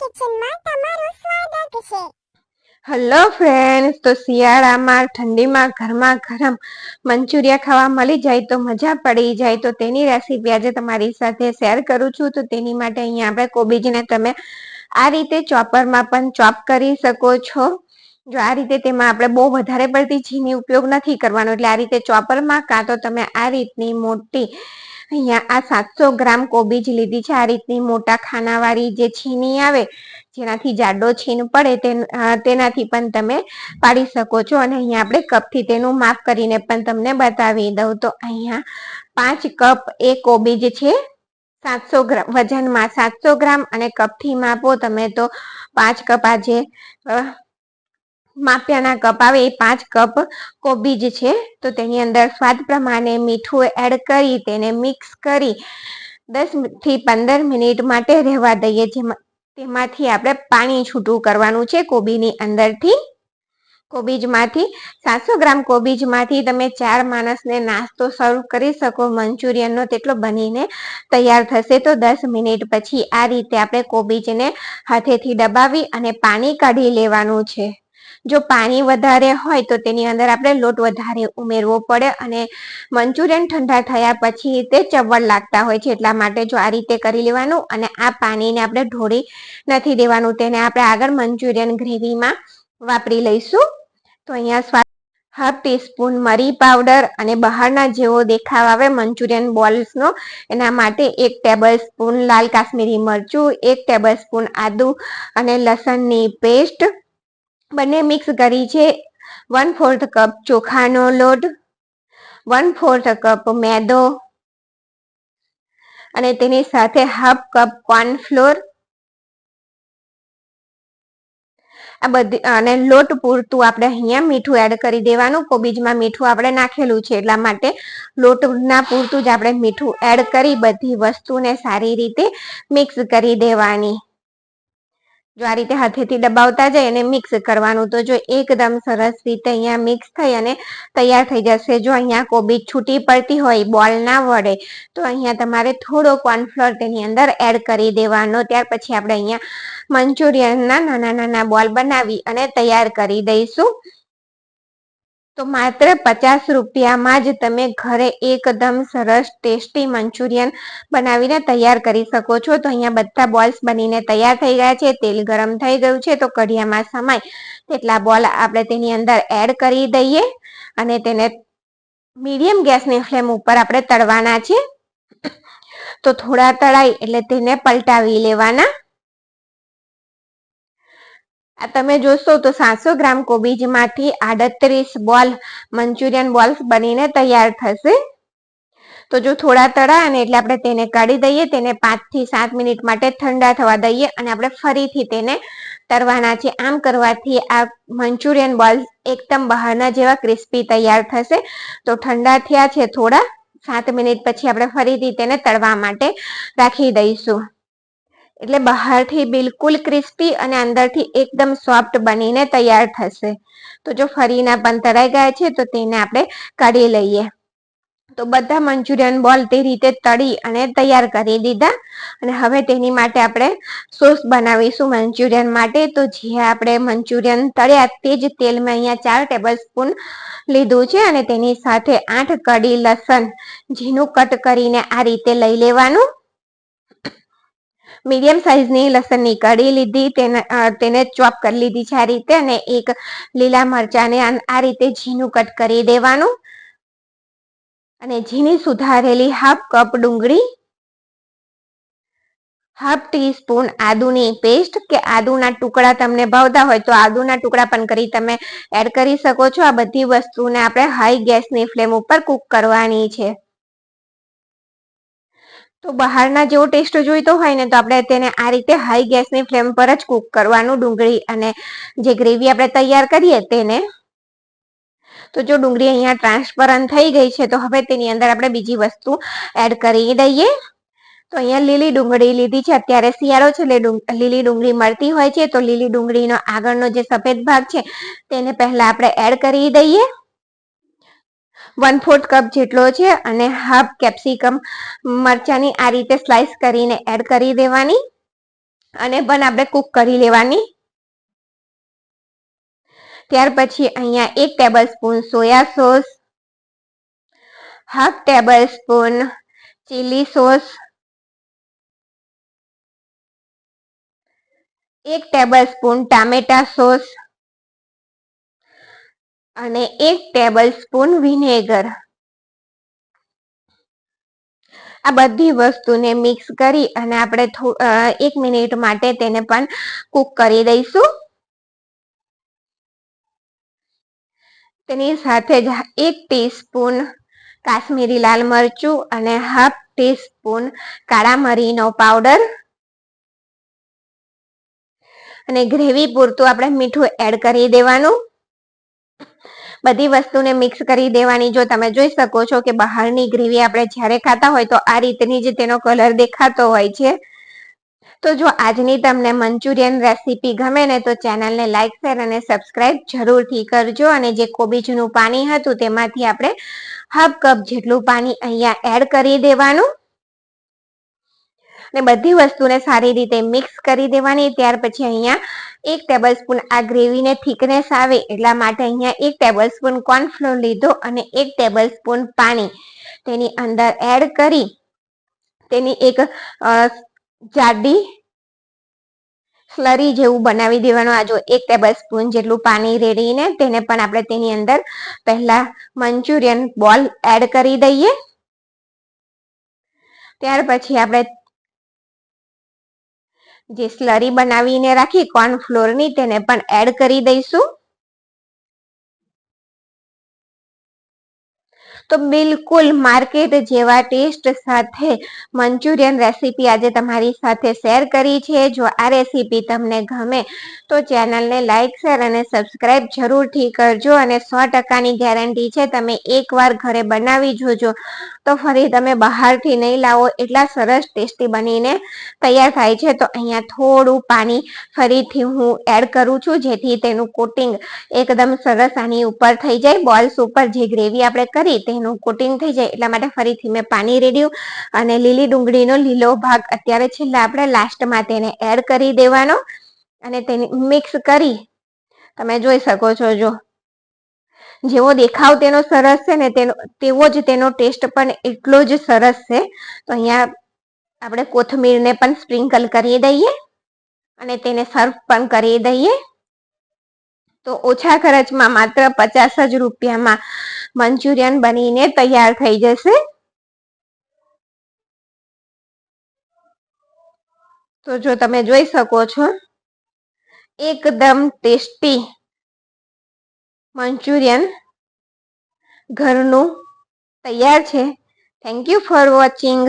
કિચનમાં તમારું સ્વાગત છે। હેલો ફ્રેન્ડ્સ, તો શિયાળામાં ઠંડીમાં ગરમા ગરમ મંચુરિયા ખાવા મળી જાય તો મજા પડી જાય, તો તેની રેસીપી આજે તમારી સાથે શેર કરું છું। તો તેની માટે અહીંયા આપણે કોબીજને તમે આ રીતે ચોપરમાં પણ ચોપ કરી શકો છો। જો આ રીતે તેમાં આપણે બહુ વધારે પડતી ઝીણી ઉપયોગ નથી કરવાનો, એટલે આ રીતે ચોપરમાં કાં તો તમે આ રીતની મોટી અહીંયા આ 700 ગ્રામ કોબીજ લીધી છે। આ રીતની મોટા ખાનાવાળી જે છીની આવે, જેનાથી જાડો છીણ પડે તેનાથી પણ તમે પાડી શકો છો। અને અહીંયા આપણે કપથી તેનું માપ કરીને પણ તમને બતાવી દઉં। તો અહીંયા 5 કપ એ કોબીજ છે 700 ગ્રામ વજનમાં, 700 ગ્રામ, અને કપથી માપો તમે તો 5 કપ આજે માપ્યાના કપ આવે એ 5 કપ કોબીજ છે। તો તેની અંદર સ્વાદ પ્રમાણે મીઠું એડ કરી તેને મિક્સ કરી 10 થી 15 મિનિટ માટે રહેવા દઈએ। તેમાંથી આપણે પાણી છૂટું કરવાનું છે કોબીની અંદરથી। કોબીજમાંથી 700 ગ્રામ કોબીજમાંથી તમે 4 માણસને નાસ્તો સર્વ કરી શકો મંચુરિયનનો, તેટલો બનીને તૈયાર થશે। તો 10 મિનિટ પછી આ રીતે આપણે કોબીજને હાથેથી દબાવી અને પાણી કાઢી લેવાનું છે। જો પાણી વધારે હોય તો તેની અંદર આપણે લોટ વધારે ઉમેરવો પડે, અને મંચુરિયન ઠંડા થયા પછી તે ચવડ લાગતા હોય છે, એટલા માટે જો આ રીતે કરી લેવાનું। અને આ પાણીને આપણે ઢોળી નથી દેવાનું, તેને આપણે આગળ મંચુરિયન ગ્રેવીમાં વાપરી લઈશું। તો અહીંયા હાફ ટીસ્પૂન મરી પાવડર, અને બહારના જેવો દેખાવ આવે મંચુરિયન બોલ્સનો એના માટે 1 ટેબલ સ્પૂન લાલ કાશ્મીરી મરચું, 1 ટેબલ સ્પૂન આદુ અને લસણની પેસ્ટ બંને મિક્સ કરી છે। 1/4 કપ ચોખાનો લોટ, 1/4 કપ મેદો, અને તેની સાથે હાફ કપ કોર્નફ્લોર, આ બધી અને લોટ પૂરતું આપણે અહીંયા મીઠું એડ કરી દેવાનું। કોબીજમાં મીઠું આપણે નાખેલું છે એટલા માટે લોટના પૂરતું જ આપણે મીઠું એડ કરી બધી વસ્તુને સારી રીતે મિક્સ કરી દેવાની। જો આ રીતે હાથેથી દબાવતા જાય અને મિક્સ કરવાનું, તો જો એકદમ સરસ રીતે અહીંયા મિક્સ થઈ અને તૈયાર થઈ જશે। જો અહીંયા કોબીજ છૂટી પડતી હોય, બોલ ના વળે, તો અહીંયા તમારે થોડો કોર્નફ્લોર તેની અંદર એડ કરી દેવાનો। ત્યાર પછી આપણે અહીંયા મંચુરિયનના નાના નાના બોલ બનાવી અને તૈયાર કરી દઈશું। તો માત્ર 50 રૂપિયામાં જ તમે ઘરે એકદમ સરસ ટેસ્ટી મંચુરિયન બનાવીને તૈયાર કરી શકો છો। તો અહીંયા બધા બોલ્સ બનીને તૈયાર થઈ ગયા છે, તેલ ગરમ થઈ ગયું છે, તો કઢિયામાં સમાય તેટલા બોલ આપણે તેની અંદર એડ કરી દઈએ, અને તેને મીડિયમ ગેસની ફ્લેમ ઉપર આપણે તળવાના છે। તો થોડા તળાય એટલે તેને પલટાવી લેવાના। આ તમે જોશો તો 700 ગ્રામ કોબીજમાંથી 38 બોલ મંચુરિયન બોલ્સ બનીને તૈયાર થશે। તો જો થોડા તળાય ને એટલે આપણે તેને કાઢી દઈએ, તેને 5 થી 7 મિનિટ માટે ઠંડા થવા દઈએ, અને આપણે ફરીથી તેને તળવાના છે। આમ કરવાથી આ મંચુરિયન બોલ્સ એકદમ બહારના જેવા ક્રિસ્પી તૈયાર થશે। તો ઠંડા થયા છે થોડા, 7 મિનિટ પછી આપણે ફરીથી તેને તળવા માટે રાખી દઈશું, એટલે બહારથી બિલકુલ ક્રિસ્પી અને અંદરથી એકદમ સોફ્ટ બનીને તૈયાર થશે। તો જો ફરીના પણ તળાઈ ગયા છે તો તેને આપણે કાઢી લઈએ। તો બધા મંચુરિયન બોલ તે રીતે તળી અને તૈયાર કરી દીધા, અને હવે તેની માટે આપણે સોસ બનાવીશું મંચુરિયન માટે। તો જે આપણે મંચુરિયન તળ્યા તે જ તેલ મેં અહીંયા 4 ટેબલ સ્પૂન લીધું છે, અને તેની સાથે 8 કડી લસણ ઝીણું કટ કરીને આ રીતે લઈ લેવાનું। મીડિયમ સાઇઝની લસણની કડી લીધી, તેને ચોપ કરી લીધી છે આ રીતે, અને 1 લીલા મરચાને આ રીતે ઝીણું કટ કરી દેવાનું, અને ઝીણી સુધારેલી હાફ કપ ડુંગળી, હાફ ટીસ્પૂન આદુની પેસ્ટ કે આદુના ટુકડા તમને ભાવતા હોય તો આદુના ટુકડા પણ કરી તમે એડ કરી શકો છો। આ બધી વસ્તુને આપણે હાઈ ગેસની ફ્લેમ ઉપર કુક કરવાની છે। તો બહારના જેવો ટેસ્ટ જોઈતો હોય ને તો આપણે તેને આ રીતે હાઈ ગેસની ફ્લેમ પર જ કુક કરવાનું, ડુંગળી અને જે ગ્રેવી આપણે તૈયાર કરીએ તેને। તો જો ડુંગળી અહીંયા ટ્રાન્સપરન્ટ થઈ ગઈ છે, તો હવે તેની અંદર આપણે બીજી વસ્તુ એડ કરી દઈએ। તો અહીંયા લીલી ડુંગળી લીધી છે, અત્યારે શિયાળો છે એટલે લીલી ડુંગળી મળતી હોય છે, તો લીલી ડુંગળીનો આગળનો જે સફેદ ભાગ છે તેને પહેલા આપણે એડ કરી દઈએ। 1/4 કપ જેટલો છે, અને હાફ કેપ્સિકમ મરચાની આ રીતે સ્લાઇસ કરીને એડ કરી દેવાની, અને પણ આપણે કુક કરી લેવાની. ત્યાર પછી અહીંયા 1 table spoon soya sauce, half table spoon chilli sauce, 1 table spoon ટામેટા સોસ અને 1 ટેબલ સ્પૂન વિનેગર. આ બધી વસ્તુને મિક્સ કરી અને આપણે 1 મિનિટ માટે તેને પણ કુક કરી દઈશું. તેની સાથે જ 1 ટીસ્પૂન કાશ્મીરી લાલ મરચું અને હાફ ટીસ્પૂન કાળા મરીનો પાવડર અને ગ્રેવી પૂરતું આપણે મીઠું એડ કરી દેવાનું. બધી વસ્તુને મિક્સ કરી દેવાની. જો તમે જોઈ શકો છો કે બહારની ગ્રેવી આપણે જ્યારે ખાતા હોય તો આ રીતની જ તેનો કલર દેખાતો હોય છે. તો જો આજની તમને મંચુરિયન રેસીપી ગમે ને તો ચેનલને લાઈક, શેર અને સબસ્ક્રાઇબ જરૂરથી કરજો. અને જે કોબીજનું પાણી હતું તેમાંથી આપણે હાફ કપ જેટલું પાણી અહીંયા એડ કરી દેવાનું અને બધી વસ્તુને સારી રીતે મિક્સ કરી દેવાની. ત્યાર પછી અહીંયા 1 ટેબલ સ્પૂન આ ગ્રેવીને થિકનેસ આવે એટલા માટે અહીંયા 1 ટેબલ સ્પૂન કોર્નફ્લોર લીધો અને 1 ટેબલ સ્પૂન પાણી તેની અંદર એડ કરી તેની એક જાડી સ્લરી જેવું બનાવી દેવાનું. આ જો 1 ટેબલ સ્પૂન જેટલું પાણી રેડીને તેને પણ આપણે તેની અંદર પહેલા મંચુરિયન બોલ એડ કરી દઈએ. ત્યાર પછી આપણે જે સ્લરી બનાવીને રાખી કોર્નફ્લોરની તેને પણ એડ કરી દઈશું. તો બિલકુલ માર્કેટ જેવા ટેસ્ટ સાથે મંચુરિયન રેસીપી આજે તમારી સાથે શેર કરી છે. જો આ રેસીપી તમને ગમે તો ચેનલને લાઈક, શેર અને સબસ્ક્રાઇબ જરૂરથી કરજો. અને 100%ની ગેરંટી છે, તમે એકવાર ઘરે બનાવી જોજો તો ફરી તમે બહારથી નહીં લાવો, એટલા સરસ ટેસ્ટી બનીને તૈયાર થાય છે. તો અહીંયા થોડું પાણી ફરીથી હું એડ કરું છું જેથી તેનું કોટિંગ એકદમ સરસ આની ઉપર થઈ જાય. બોલ્સ ઉપર જે ગ્રેવી આપણે કરી તેનું કોટિંગ થઈ જાય એટલા માટે ફરીથી મેં પાણી રેડ્યું અને લીલી ડુંગળીનો લીલો ભાગ અત્યારે છેલ્લે આપણે લાસ્ટમાં તેને એડ કરી દેવાનો અને તેને મિક્સ કરી તમે જોઈ શકો છો. જો જેવો દેખાવ તેનો સરસ છે ને તેવો જ તેનો ટેસ્ટ પણ એટલો જ સરસ છે. તો અહીંયા આપણે કોથમીરને પણ સ્પ્રિંકલ કરી દઈએ અને તેને સર્વ પણ કરી દઈએ. તો ઓછા ખર્ચમાં માત્ર 50 જ રૂપિયામાં મંચુરિયન બનીને તૈયાર થઈ જશે. તો જો તમે જોઈ શકો છો એકદમ ટેસ્ટી મંચુરિયન ઘરનું તૈયાર છે. Thank you for watching.